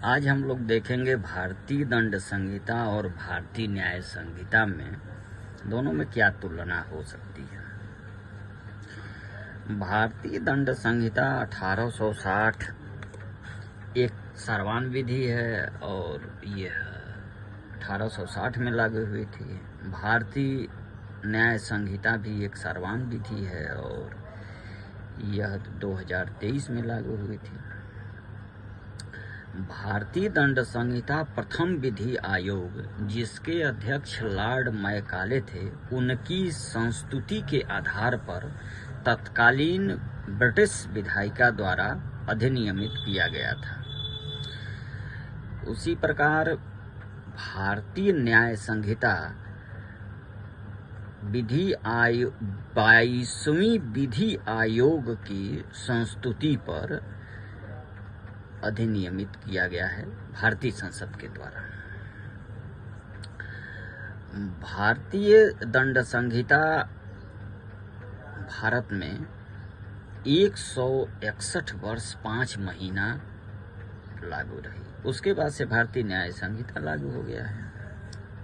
आज हम लोग देखेंगे भारतीय दंड संहिता और भारतीय न्याय संहिता में दोनों में क्या तुलना हो सकती है। भारतीय दंड संहिता 1860 एक सर्वान विधि है और यह 1860 में लागू हुई थी। भारतीय न्याय संहिता भी एक सर्वान विधि है और यह 2023 में लागू हुई थी। भारतीय दंड संहिता प्रथम विधि आयोग, जिसके अध्यक्ष लॉर्ड मैकाले थे, उनकी संस्तुति के आधार पर तत्कालीन ब्रिटिश विधायिका द्वारा अधिनियमित किया गया था। उसी प्रकार भारतीय न्याय संहिता विधि आयोग 22वीं विधि आयोग की संस्तुति पर अधिनियमित किया गया है भारतीय संसद के द्वारा। भारतीय दंड संहिता भारत में 161 वर्ष 5 महीना लागू रही। उसके बाद से भारतीय न्याय संहिता लागू हो गया है।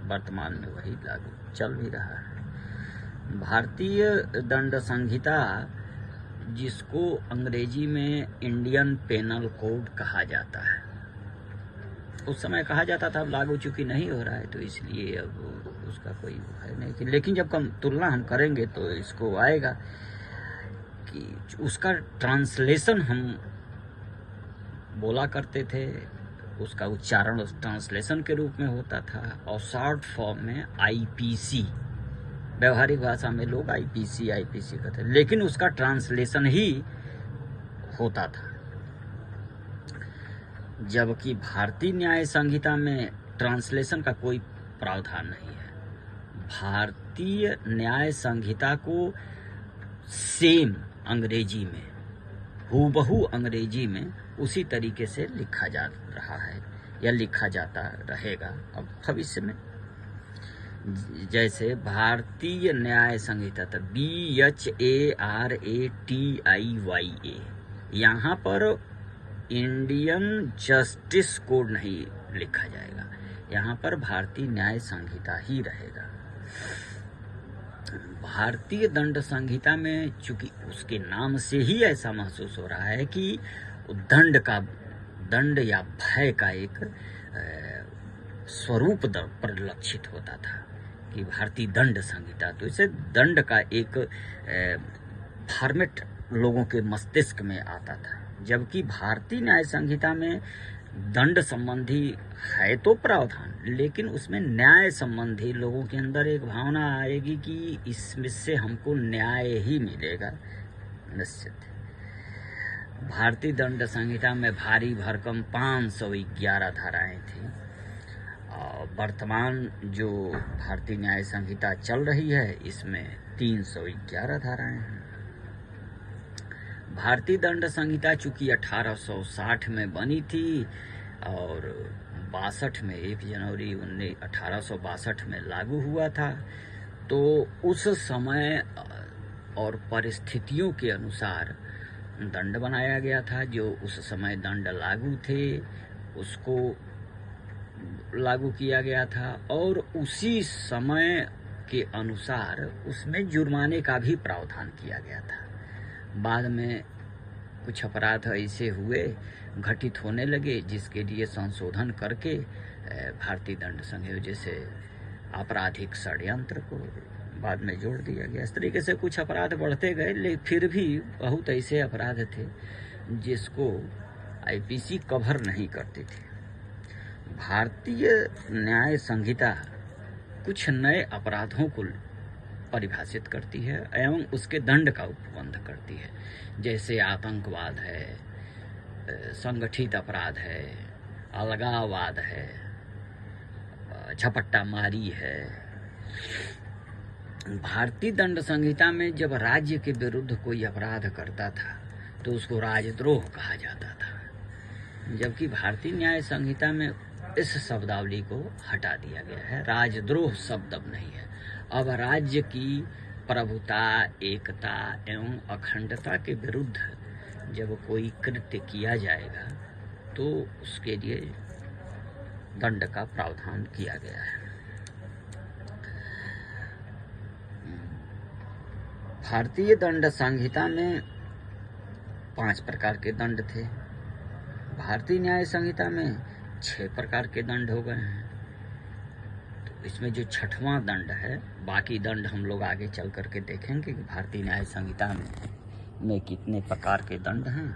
वर्तमान में वही लागू चल भी रहा है। भारतीय दंड संहिता, जिसको अंग्रेजी में इंडियन पेनल कोड कहा जाता है, उस समय कहा जाता था, अब लागू चूंकि नहीं हो रहा है तो इसलिए अब उसका कोई है नहीं। लेकिन जब तुलना हम करेंगे तो इसको आएगा कि उसका ट्रांसलेशन हम बोला करते थे, उसका उच्चारण ट्रांसलेशन के रूप में होता था और शॉर्ट फॉर्म में आईपीसी, व्यवहारिक भाषा में लोग आईपीसी कहते, लेकिन उसका ट्रांसलेशन ही होता था। जबकि भारतीय न्याय संहिता में ट्रांसलेशन का कोई प्रावधान नहीं है। भारतीय न्याय संहिता को सेम अंग्रेजी में, हूबहू अंग्रेजी में उसी तरीके से लिखा जा रहा है या लिखा जाता रहेगा अब भविष्य में। जैसे भारतीय न्याय संहिता था BHARATIYA, यहाँ पर इंडियन जस्टिस कोड नहीं लिखा जाएगा, यहाँ पर भारतीय न्याय संहिता ही रहेगा। भारतीय दंड संहिता में चूंकि उसके नाम से ही ऐसा महसूस हो रहा है कि दंड या भय का एक स्वरूप परिलक्षित होता था कि भारतीय दंड संहिता, तो इसे दंड का एक फॉर्मेट लोगों के मस्तिष्क में आता था। जबकि भारतीय न्याय संहिता में दंड संबंधी है तो प्रावधान, लेकिन उसमें न्याय संबंधी लोगों के अंदर एक भावना आएगी कि इसमें से हमको न्याय ही मिलेगा निश्चित। भारतीय दंड संहिता में भारी भरकम 511 धाराएं थी। वर्तमान जो भारतीय न्याय संहिता चल रही है, इसमें 311 धाराएं हैं। भारतीय दंड संहिता चूंकि 1860 में बनी थी और 62 में 1 जनवरी 1862 में लागू हुआ था, तो उस समय और परिस्थितियों के अनुसार दंड बनाया गया था। जो उस समय दंड लागू थे उसको लागू किया गया था और उसी समय के अनुसार उसमें जुर्माने का भी प्रावधान किया गया था। बाद में कुछ अपराध ऐसे हुए, घटित होने लगे, जिसके लिए संशोधन करके भारतीय दंड संहिता, जैसे आपराधिक षड्यंत्र को बाद में जोड़ दिया गया। इस तरीके से कुछ अपराध बढ़ते गए, लेकिन फिर भी बहुत ऐसे अपराध थे जिसको आईपीसी कवर नहीं करती थी। भारतीय न्याय संहिता कुछ नए अपराधों को परिभाषित करती है एवं उसके दंड का उपबंध करती है, जैसे आतंकवाद है, संगठित अपराध है, अलगाववाद है, झपट्टा मारी है। भारतीय दंड संहिता में जब राज्य के विरुद्ध कोई अपराध करता था तो उसको राजद्रोह कहा जाता था, जबकि भारतीय न्याय संहिता में इस शब्दावली को हटा दिया गया है। राजद्रोह शब्द अब नहीं है। अब राज्य की प्रभुता, एकता एवं अखंडता के विरुद्ध जब कोई कृत्य किया जाएगा तो उसके लिए दंड का प्रावधान किया गया है। भारतीय दंड संहिता में 5 प्रकार के दंड थे। भारतीय न्याय संहिता में 6 प्रकार के दंड हो गए हैं। तो इसमें जो 6वां दंड है, बाकी दंड हम लोग आगे चल करके देखेंगे कि भारतीय न्याय संहिता में कितने प्रकार के दंड हैं।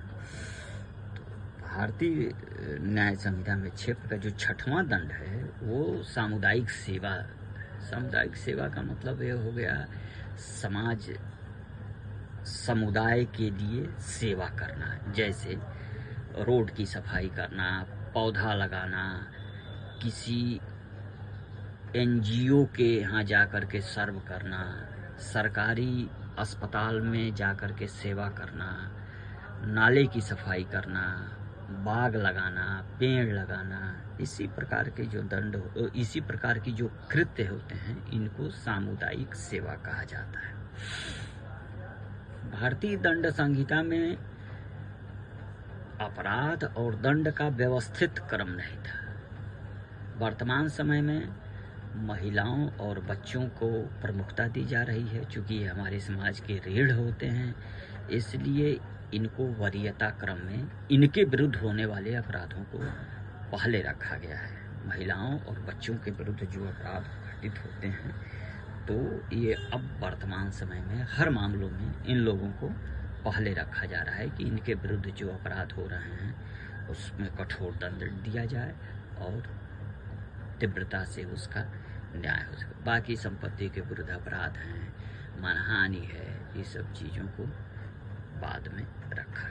तो भारतीय न्याय संहिता में 6 प्रकार, जो 6वां दंड है वो सामुदायिक सेवा। सामुदायिक सेवा का मतलब ये हो गया समुदाय के लिए सेवा करना, जैसे रोड की सफाई करना, पौधा लगाना, किसी एनजीओ के यहाँ जाकर के सर्व करना, सरकारी अस्पताल में जाकर के सेवा करना, नाले की सफाई करना, बाग लगाना, पेड़ लगाना, इसी प्रकार के जो दंड, इसी प्रकार की जो कृत्य होते हैं, इनको सामुदायिक सेवा कहा जाता है। भारतीय दंड संहिता में अपराध और दंड का व्यवस्थित क्रम नहीं था। वर्तमान समय में महिलाओं और बच्चों को प्रमुखता दी जा रही है। चूँकि ये हमारे समाज के रीढ़ होते हैं, इसलिए इनको वरीयता क्रम में इनके विरुद्ध होने वाले अपराधों को पहले रखा गया है। महिलाओं और बच्चों के विरुद्ध जो अपराध घटित होते हैं, तो ये अब वर्तमान समय में हर मामलों में इन लोगों को पहले रखा जा रहा है कि इनके विरुद्ध जो अपराध हो रहे हैं उसमें कठोर दंड दिया जाए और तीव्रता से उसका न्याय हो सके। बाकी संपत्ति के विरुद्ध अपराध हैं, मानहानि है, ये सब चीज़ों को बाद में रखा